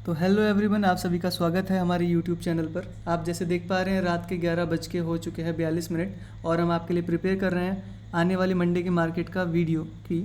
तो hello everyone, आप सभी का स्वागत है हमारे यूट्यूब चैनल पर। आप जैसे देख पा रहे हैं रात के 11 बज के हो चुके हैं 42 मिनट और हम आपके लिए प्रिपेयर कर रहे हैं आने वाली मंडे के मार्केट का वीडियो कि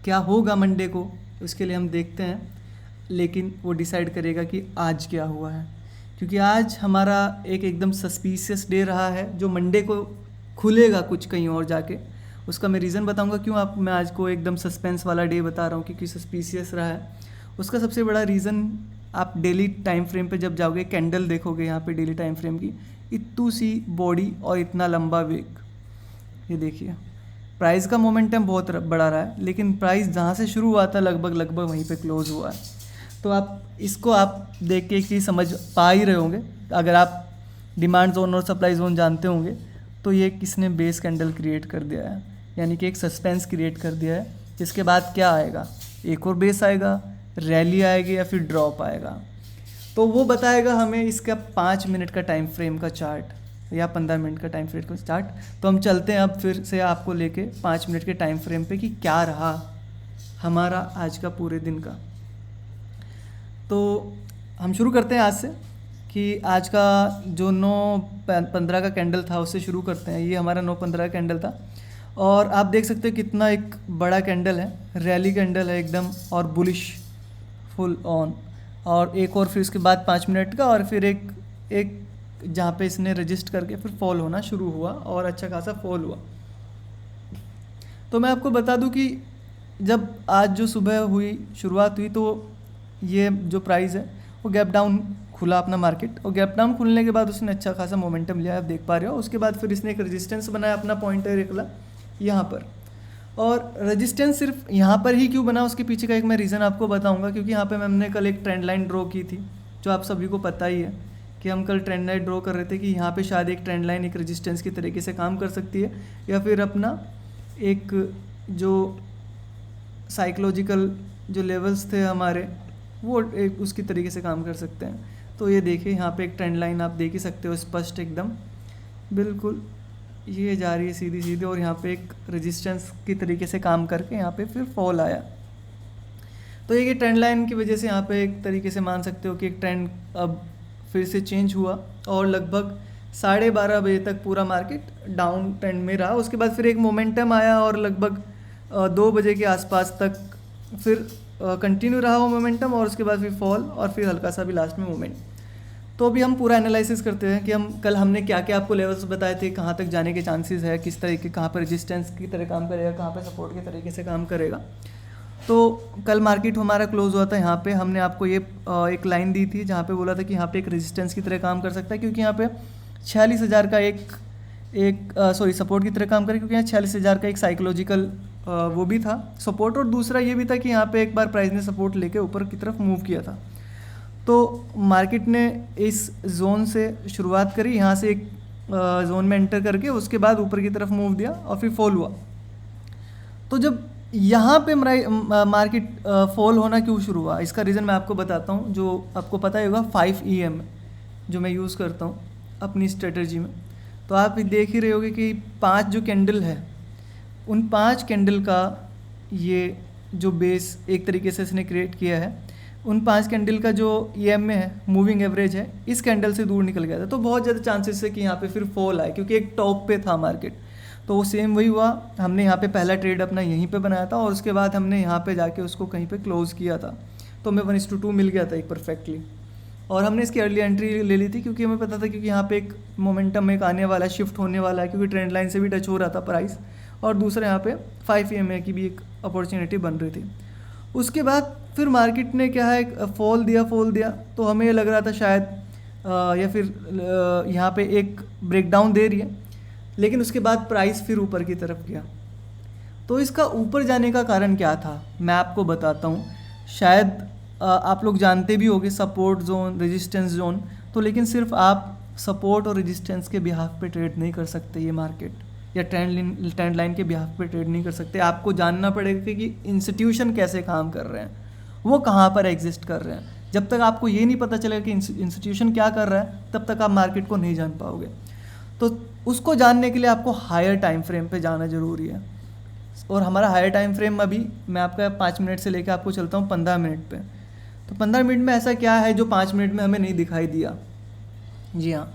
क्या होगा मंडे को। उसके लिए हम देखते हैं, लेकिन वो डिसाइड करेगा कि आज क्या हुआ है, क्योंकि आज हमारा एक एकदम सस्पिशियस डे रहा है जो मंडे को खुलेगा कुछ कहीं और जाके। उसका मैं रीज़न बताऊंगा क्यों आप मैं आज को एकदम सस्पेंस वाला डे बता रहा हूँ, क्योंकि सस्पिशियस रहा है। उसका सबसे बड़ा रीज़न, आप डेली टाइम फ्रेम पे जब जाओगे, कैंडल देखोगे यहाँ पे डेली टाइम फ्रेम की, इतू सी बॉडी और इतना लंबा वेग। ये देखिए, प्राइस का मोमेंटम बहुत बड़ा रहा है, लेकिन प्राइस जहाँ से शुरू हुआ था लगभग वहीं पे क्लोज हुआ है। तो आप इसको आप देख के एक चीज़ समझ पा ही रहे होंगे। अगर आप डिमांड जोन और सप्लाई जोन जानते होंगे तो ये किसने बेस कैंडल क्रिएट कर दिया है, यानी कि एक सस्पेंस क्रिएट कर दिया है। इसके बाद क्या आएगा, एक और बेस आएगा, रैली आएगी या फिर ड्रॉप आएगा, तो वो बताएगा हमें इसका 5 मिनट का टाइम फ्रेम का चार्ट या 15 मिनट का टाइम फ्रेम का चार्ट। तो हम चलते हैं अब फिर से आपको लेके 5 मिनट के टाइम फ्रेम पे कि क्या रहा हमारा आज का पूरे दिन का। तो हम शुरू करते हैं आज से कि आज का जो 9:15 का कैंडल था उससे शुरू करते हैं। ये हमारा 9:15 का कैंडल था और आप देख सकते हैं कितना एक बड़ा कैंडल है, रैली कैंडल है एकदम, और बुलिश फुल ऑन। और एक और फिर उसके बाद 5 मिनट का, और फिर एक जहाँ पे इसने रजिस्ट करके फिर फॉल होना शुरू हुआ और अच्छा खासा फॉल हुआ। तो मैं आपको बता दूं कि जब आज जो सुबह हुई शुरुआत हुई तो ये जो प्राइस है वो गैप डाउन खुला अपना मार्केट, और गैप डाउन खुलने के बाद उसने अच्छा खासा मोमेंटम लिया, आप देख पा रहे हो। उसके बाद फिर इसने एक रेजिस्टेंस बनाया, अपना पॉइंटर निकला यहाँ पर। और रेजिस्टेंस सिर्फ यहाँ पर ही क्यों बना, उसके पीछे का एक मैं रीज़न आपको बताऊंगा, क्योंकि यहाँ पे हमने कल एक ट्रेंड लाइन ड्रॉ की थी, जो आप सभी को पता ही है कि हम कल ट्रेंड लाइन ड्रॉ कर रहे थे कि यहाँ पे शायद एक ट्रेंड लाइन एक रेजिस्टेंस की तरीके से काम कर सकती है, या फिर अपना एक जो साइकोलॉजिकल जो लेवल्स थे हमारे, वो एक उसकी तरीके से काम कर सकते हैं। तो ये देखिए यहाँ पे एक ट्रेंड लाइन आप देख ही सकते हो, स्पष्ट एकदम बिल्कुल ये जा रही है सीधी सीधी, और यहाँ पे एक रेजिस्टेंस की तरीके से काम करके यहाँ पे फिर फॉल आया। तो ये ट्रेंड लाइन की वजह से यहाँ पे एक तरीके से मान सकते हो कि एक ट्रेंड अब फिर से चेंज हुआ, और लगभग 12:30 बजे तक पूरा मार्केट डाउन ट्रेंड में रहा। उसके बाद फिर एक मोमेंटम आया और लगभग 2 बजे के आसपास तक फिर कंटिन्यू रहा वो मोमेंटम, और उसके बाद फिर फॉल, और फिर हल्का सा भी लास्ट में मोमेंट। तो अभी हम पूरा एनालिसिस करते हैं कि हम कल हमने क्या क्या आपको लेवल्स बताए थे, कहाँ तक जाने के चांसेस है, किस तरीके, कहाँ पर रेजिस्टेंस की तरह काम करेगा, कहाँ पर सपोर्ट के तरीके से काम करेगा। तो कल मार्केट हमारा क्लोज हुआ था यहाँ पे, हमने आपको ये एक लाइन दी थी जहाँ पे बोला था कि यहाँ पे एक रेजिस्टेंस की तरह काम कर सकता है, क्योंकि यहाँ पे 46,000 का सपोर्ट की तरह काम करे, क्योंकि यहाँ 46,000 का एक साइकोलॉजिकल वो भी था सपोर्ट, और दूसरा ये भी था कि यहाँ पे एक बार प्राइस ने सपोर्ट लेके ऊपर की तरफ मूव किया था। तो मार्केट ने इस जोन से शुरुआत करी, यहाँ से एक जोन में एंटर करके उसके बाद ऊपर की तरफ मूव दिया और फिर फॉल हुआ। तो जब यहाँ पे मार्केट फॉल होना क्यों शुरू हुआ, इसका रीज़न मैं आपको बताता हूँ, जो आपको पता ही होगा 5 EM जो मैं यूज़ करता हूँ अपनी स्ट्रेटजी में। तो आप देख ही रहे होगे कि 5 जो कैंडल है, उन 5 कैंडल का ये जो बेस एक तरीके से इसने क्रिएट किया है, उन 5 कैंडल का जो EMA है, मूविंग एवरेज है, इस कैंडल से दूर निकल गया था। तो बहुत ज़्यादा चांसेस है कि यहाँ पे फिर फॉल आए, क्योंकि एक टॉप पे था मार्केट। तो वो सेम वही हुआ, हमने यहाँ पे पहला ट्रेड अपना यहीं पे बनाया था, और उसके बाद हमने यहाँ पे जाके उसको कहीं पे क्लोज़ किया था। तो हमें 1:2 मिल गया था एक परफेक्टली, और हमने इसकी अर्ली एंट्री ले ली थी, क्योंकि हमें पता था क्योंकि यहाँ पे एक मोमेंटम एक आने वाला है, शिफ्ट होने वाला है, क्योंकि ट्रेंड लाइन से भी टच हो रहा था प्राइस, और दूसरा यहाँ पे 5 EMA की भी एक अपॉर्चुनिटी बन रही थी। उसके बाद फिर मार्केट ने क्या है फॉल दिया, तो हमें ये लग रहा था शायद या फिर यहाँ पे एक ब्रेकडाउन दे रही है, लेकिन उसके बाद प्राइस फिर ऊपर की तरफ गया। तो इसका ऊपर जाने का कारण क्या था, मैं आपको बताता हूँ। शायद आप लोग जानते भी होंगे सपोर्ट जोन, रेजिस्टेंस जोन, तो लेकिन सिर्फ आप सपोर्ट और रेजिस्टेंस के बिहाफ पे ट्रेड नहीं कर सकते ये मार्केट, या ट्रेंड लाइन के बिहाफ पे ट्रेड नहीं कर सकते। आपको जानना पड़ेगा कि इंस्टीट्यूशन कैसे काम कर रहे हैं, वो कहाँ पर एग्जिस्ट कर रहे हैं। जब तक आपको ये नहीं पता चलेगा कि इंस्टीट्यूशन क्या कर रहा है, तब तक आप मार्केट को नहीं जान पाओगे। तो उसको जानने के लिए आपको हायर टाइम फ्रेम पे जाना ज़रूरी है, और हमारा हायर टाइम फ्रेम अभी मैं आपका 5 मिनट से लेकर आपको चलता हूँ 15 मिनट पे। तो 15 मिनट में ऐसा क्या है जो 5 मिनट में हमें नहीं दिखाई दिया? जी हाँ,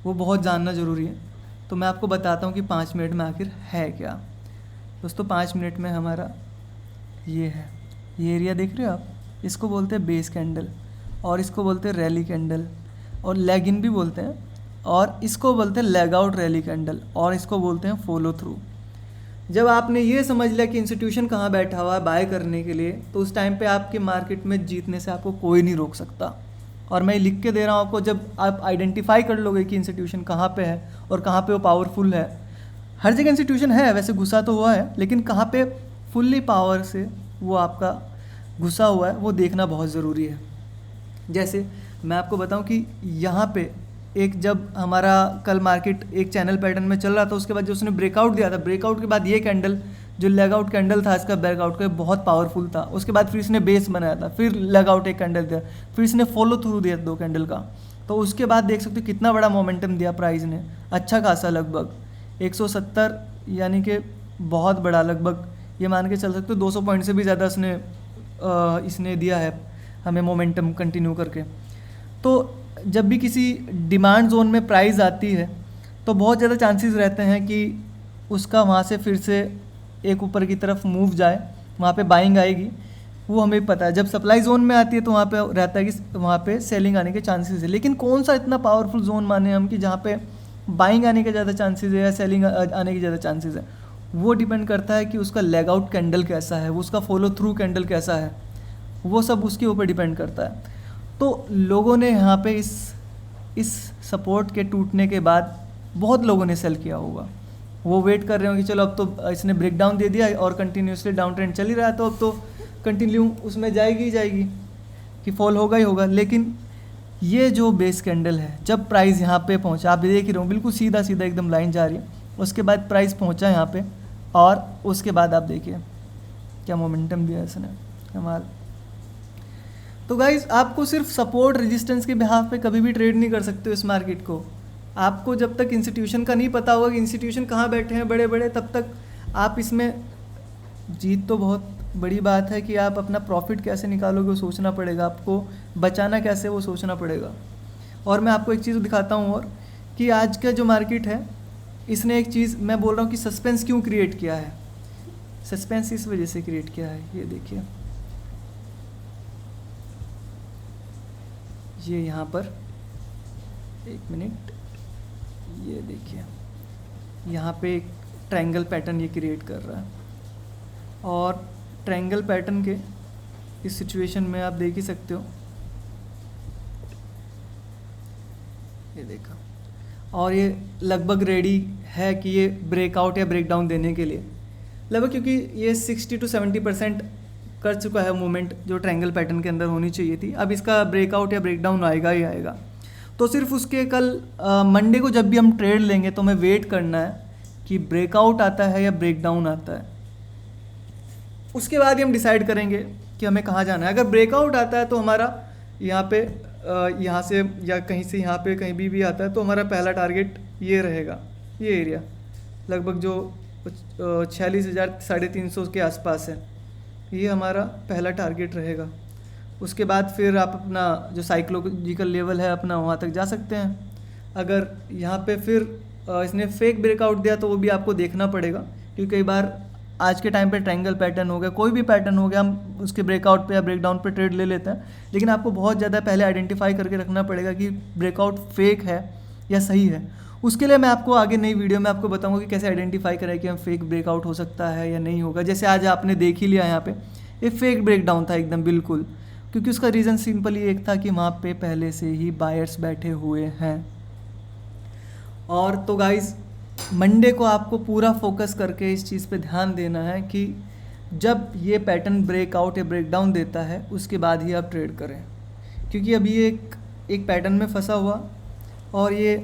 वो बहुत जानना ज़रूरी है। तो मैं आपको बताता हूँ कि 5 मिनट में आखिर है क्या। दोस्तों 5 मिनट में हमारा ये है, ये एरिया देख रहे हो आप, इसको बोलते हैं बेस कैंडल, और इसको बोलते हैं रैली कैंडल, और लेग इन भी बोलते हैं, और इसको बोलते हैं लेग आउट रैली कैंडल, और इसको बोलते हैं फॉलो थ्रू। जब आपने ये समझ लिया कि इंस्टीट्यूशन कहाँ बैठा हुआ है बाय करने के लिए, तो उस टाइम पे आपके मार्केट में जीतने से आपको कोई नहीं रोक सकता। और मैं लिख के दे रहा हूँ आपको, जब आप आइडेंटिफाई कर लोगे कि इंस्टीट्यूशन कहाँ पे है और कहाँ पे वो पावरफुल है। हर जगह इंस्टीट्यूशन है, वैसे घुसा तो हुआ है, लेकिन कहाँ पे फुल्ली पावर से वो आपका घुसा हुआ है वो देखना बहुत ज़रूरी है। जैसे मैं आपको बताऊं कि यहाँ पे एक, जब हमारा कल मार्केट एक चैनल पैटर्न में चल रहा था, उसके बाद जो उसने ब्रेकआउट दिया था, ब्रेकआउट के बाद ये कैंडल जो लेग आउट कैंडल था इसका, ब्रेकआउट का बहुत पावरफुल था। उसके बाद फिर इसने बेस बनाया था, फिर लेग आउट एक कैंडल दिया, फिर इसने फॉलो थ्रू दिया 2 कैंडल का। तो उसके बाद देख सकते हो कितना बड़ा मोमेंटम दिया प्राइस ने, अच्छा खासा, लगभग 170, यानी कि बहुत बड़ा, लगभग ये मान के चल सकते हो 200 पॉइंट से भी ज़्यादा इसने दिया है हमें मोमेंटम कंटिन्यू करके। तो जब भी किसी डिमांड जोन में प्राइस आती है तो बहुत ज़्यादा चांसेस रहते हैं कि उसका वहाँ से फिर से एक ऊपर की तरफ मूव जाए, वहाँ पे बाइंग आएगी, वो हमें पता है। जब सप्लाई जोन में आती है तो वहाँ पे रहता है कि वहाँ पे सेलिंग आने के चांसेस है। लेकिन कौन सा इतना पावरफुल जोन माने हम कि जहाँ पे बाइंग आने के ज़्यादा चांसेस है या सेलिंग आने के ज़्यादा चांसेस है? वो डिपेंड करता है कि उसका लेग आउट कैंडल कैसा है, वो उसका फॉलो थ्रू कैंडल कैसा है, वो सब उसके ऊपर डिपेंड करता है। तो लोगों ने यहाँ पे इस सपोर्ट के टूटने के बाद बहुत लोगों ने सेल किया होगा। वो वेट कर रहे हो कि चलो अब तो इसने ब्रेक डाउन दे दिया और कंटिन्यूसली डाउन ट्रेंड चल ही रहा है, तो अब तो कंटिन्यू उसमें जाएगी ही जाएगी कि फॉल होगा ही होगा। लेकिन ये जो बेस कैंडल है, जब प्राइस यहाँ पे पहुँचा, आप देख ही रहे हो बिल्कुल सीधा सीधा एकदम लाइन जा रही है, उसके बाद प्राइस पहुँचा यहाँ पे, और उसके बाद आप देखिए क्या मोमेंटम दिया इसने, कमाल। तो गाइज आपको सिर्फ सपोर्ट रेजिस्टेंस के बिहाफ पे कभी भी ट्रेड नहीं कर सकते हो इस मार्केट को। आपको जब तक इंस्टीट्यूशन का नहीं पता होगा कि इंस्टीट्यूशन कहाँ बैठे हैं बड़े बड़े, तब तक आप इसमें जीत तो बहुत बड़ी बात है कि आप अपना प्रॉफिट कैसे निकालोगे वो सोचना पड़ेगा, आपको बचाना कैसे वो सोचना पड़ेगा। और मैं आपको एक चीज़ दिखाता हूँ, और कि आज का जो मार्केट है इसने एक चीज़ मैं बोल रहा हूँ कि सस्पेंस क्यों क्रिएट किया है। सस्पेंस इस वजह से क्रिएट किया है, ये देखिए, ये यहाँ पर एक मिनट, ये देखिए यहाँ पे एक ट्रायंगल पैटर्न ये क्रिएट कर रहा है, और ट्रायंगल पैटर्न के इस सिचुएशन में आप देख ही सकते हो, ये देखा, और ये लगभग रेडी है कि ये ब्रेकआउट या ब्रेकडाउन देने के लिए लगभग, क्योंकि ये 60 to 70% कर चुका है मूवमेंट जो ट्रायंगल पैटर्न के अंदर होनी चाहिए थी। अब इसका ब्रेकआउट या ब्रेकडाउन आएगा ही आएगा। तो सिर्फ उसके कल मंडे को जब भी हम ट्रेड लेंगे तो हमें वेट करना है कि ब्रेकआउट आता है या ब्रेकडाउन आता है, उसके बाद ही हम डिसाइड करेंगे कि हमें कहाँ जाना है। अगर ब्रेकआउट आता है तो हमारा यहाँ पे यहाँ से या कहीं से यहाँ पे कहीं भी आता है तो हमारा पहला टारगेट ये रहेगा, ये एरिया लगभग जो 46,000 350 के आसपास है, ये हमारा पहला टारगेट रहेगा। उसके बाद फिर आप अपना जो साइकोलॉजिकल लेवल है अपना वहाँ तक जा सकते हैं। अगर यहाँ पे फिर इसने फेक ब्रेकआउट दिया तो वो भी आपको देखना पड़ेगा, क्योंकि कई बार आज के टाइम पे ट्रायंगल पैटर्न हो गया, कोई भी पैटर्न हो गया, हम उसके ब्रेकआउट पे या ब्रेकडाउन पे ट्रेड ले लेते हैं, लेकिन आपको बहुत ज़्यादा पहले आइडेंटिफाई करके रखना पड़ेगा कि ब्रेकआउट फेक है या सही है। उसके लिए मैं आपको आगे नई वीडियो में आपको बताऊंगा कि कैसे आइडेंटिफाई करें कि हम फेक ब्रेकआउट हो सकता है या नहीं होगा। जैसे आज आपने देख ही लिया यहाँ पे, ये फेक ब्रेकडाउन था एकदम बिल्कुल, क्योंकि उसका रीज़न सिंपल ही एक था कि वहाँ पे पहले से ही बायर्स बैठे हुए हैं। और तो गाइस मंडे को आपको पूरा फोकस करके इस चीज़ पे ध्यान देना है कि जब ये पैटर्न ब्रेकआउट या ब्रेकडाउन देता है उसके बाद ही आप ट्रेड करें, क्योंकि अभी ये एक पैटर्न में फंसा हुआ और ये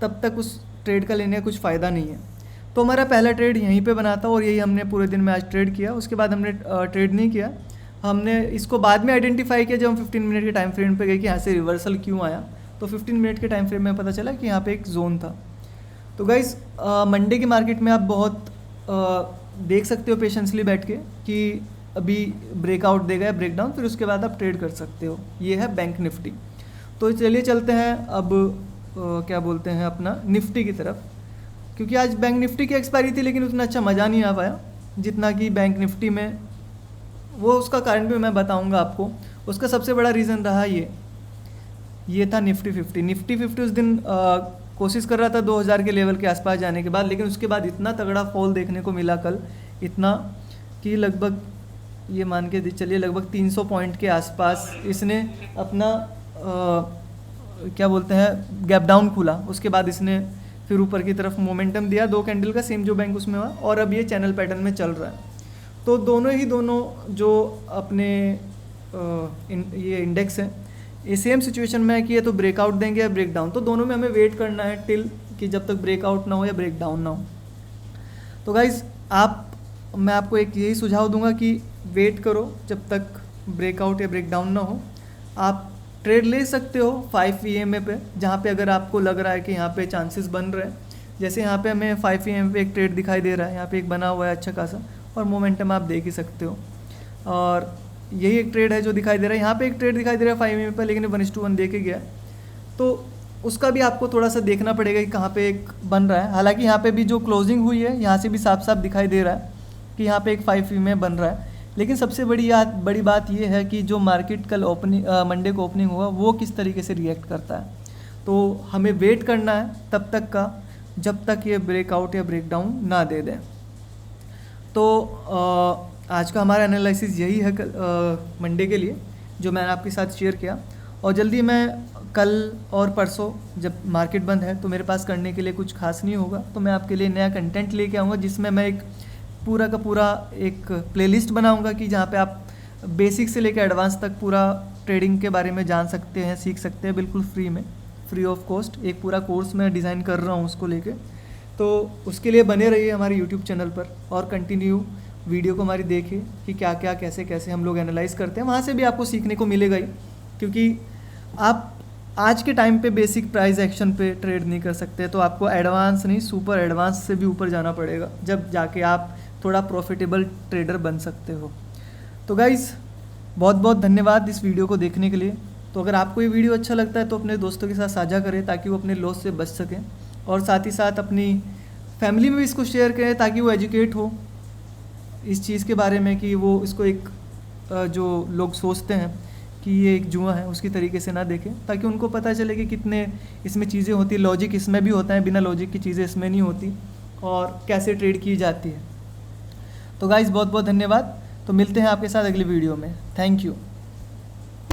तब तक उस ट्रेड का लेने का कुछ फ़ायदा नहीं है। तो हमारा पहला ट्रेड यहीं पे बना था और यही हमने पूरे दिन में आज ट्रेड किया। उसके बाद हमने ट्रेड नहीं किया, हमने इसको बाद में आइडेंटिफाई किया जब हम 15 मिनट के टाइम फ्रेम पे गए कि यहाँ से रिवर्सल क्यों आया। तो 15 मिनट के टाइम फ्रेम में पता चला कि यहाँ पे एक जोन था। तो गाइस मंडे की मार्केट में आप बहुत देख सकते हो पेशेंसली बैठ के कि अभी ब्रेकआउट देगा या ब्रेकडाउन, फिर उसके बाद आप ट्रेड कर सकते हो। ये है बैंक निफ्टी। तो चलिए चलते हैं अब क्या बोलते हैं अपना निफ्टी की तरफ, क्योंकि आज बैंक निफ्टी की एक्सपायरी थी लेकिन उतना अच्छा मज़ा नहीं आ पाया जितना कि बैंक निफ्टी में। वो उसका कारण भी मैं बताऊंगा आपको। उसका सबसे बड़ा रीज़न रहा ये था निफ्टी 50। निफ्टी 50 उस दिन कोशिश कर रहा था 2000 के लेवल के आसपास जाने के बाद, लेकिन उसके बाद इतना तगड़ा फॉल देखने को मिला कल, इतना कि लगभग ये मान के चलिए लगभग 300 पॉइंट के आसपास इसने अपना क्या बोलते हैं गैप डाउन खुला। उसके बाद इसने फिर ऊपर की तरफ मोमेंटम दिया 2 कैंडल का, सेम जो बैंक उसमें हुआ, और अब ये चैनल पैटर्न में चल रहा है। तो दोनों जो अपने ये इंडेक्स है, ये सेम सिचुएशन में है कि ये तो ब्रेकआउट देंगे या ब्रेकडाउन। तो दोनों में हमें वेट करना है टिल कि जब तक ब्रेकआउट ना हो या ब्रेकडाउन ना हो। तो गाइज मैं आपको एक यही सुझाव दूंगा कि वेट करो जब तक ब्रेकआउट या ब्रेकडाउन ना हो। आप ट्रेड ले सकते हो 5 EMA पे, जहाँ पे अगर आपको लग रहा है कि यहाँ पे चांसेस बन रहे हैं। जैसे यहाँ पे हमें 5 EMA पे एक ट्रेड दिखाई दे रहा है, यहाँ पे एक बना हुआ है अच्छा खासा, और मोमेंटम आप देख ही सकते हो। और यही एक ट्रेड है जो दिखाई दे रहा है, यहाँ पे एक ट्रेड दिखाई दे रहा है 5 EMA पे, लेकिन 1:1 दे के गया। तो उसका भी आपको थोड़ा सा देखना पड़ेगा कि कहाँ पे एक बन रहा है। हालांकि यहाँ पे भी जो क्लोजिंग हुई है यहाँ से भी साफ साफ दिखाई दे रहा है कि यहाँ पे एक 5 EMA बन रहा है। लेकिन सबसे बड़ी बात ये है कि जो मार्केट कल मंडे को ओपनिंग हुआ वो किस तरीके से रिएक्ट करता है। तो हमें वेट करना है तब तक का जब तक ये ब्रेकआउट या ब्रेकडाउन ना दे दें। तो आज का हमारा एनालिसिस यही है मंडे के लिए, जो मैंने आपके साथ शेयर किया। और जल्दी मैं कल और परसों जब मार्केट बंद है तो मेरे पास करने के लिए कुछ खास नहीं होगा, तो मैं आपके लिए नया कंटेंट लेके आऊँगा, जिसमें मैं एक पूरा का पूरा एक प्लेलिस्ट बनाऊंगा कि जहाँ पे आप बेसिक से लेकर एडवांस तक पूरा ट्रेडिंग के बारे में जान सकते हैं, सीख सकते हैं बिल्कुल फ्री में, फ्री ऑफ कॉस्ट। एक पूरा कोर्स मैं डिज़ाइन कर रहा हूँ उसको लेके। तो उसके लिए बने रहिए हमारे यूट्यूब चैनल पर और कंटिन्यू वीडियो को हमारी देखिए कि क्या क्या कैसे कैसे हम लोग एनालाइज करते हैं। वहाँ से भी आपको सीखने को मिलेगा ही, क्योंकि आप आज के टाइम पे बेसिक प्राइस एक्शन पे ट्रेड नहीं कर सकते, तो आपको एडवांस नहीं सुपर एडवांस से भी ऊपर जाना पड़ेगा, जब जाके आप थोड़ा प्रॉफिटेबल ट्रेडर बन सकते हो। तो गाइज़ बहुत बहुत धन्यवाद इस वीडियो को देखने के लिए। तो अगर आपको ये वीडियो अच्छा लगता है तो अपने दोस्तों के साथ साझा करें ताकि वो अपने लॉस से बच सकें, और साथ ही साथ अपनी फैमिली में भी इसको शेयर करें ताकि वो एजुकेट हो इस चीज़ के बारे में कि वो इसको एक जो लोग सोचते हैं कि ये एक जुआ है उसकी तरीके से ना देखें, ताकि उनको पता चले कि कितने इसमें चीज़ें होती है, लॉजिक इसमें भी होता है, बिना लॉजिक की चीज़ें इसमें नहीं होती, और कैसे ट्रेड की जाती है। तो गाइज़ बहुत बहुत धन्यवाद। तो मिलते हैं आपके साथ अगली वीडियो में। Thank you.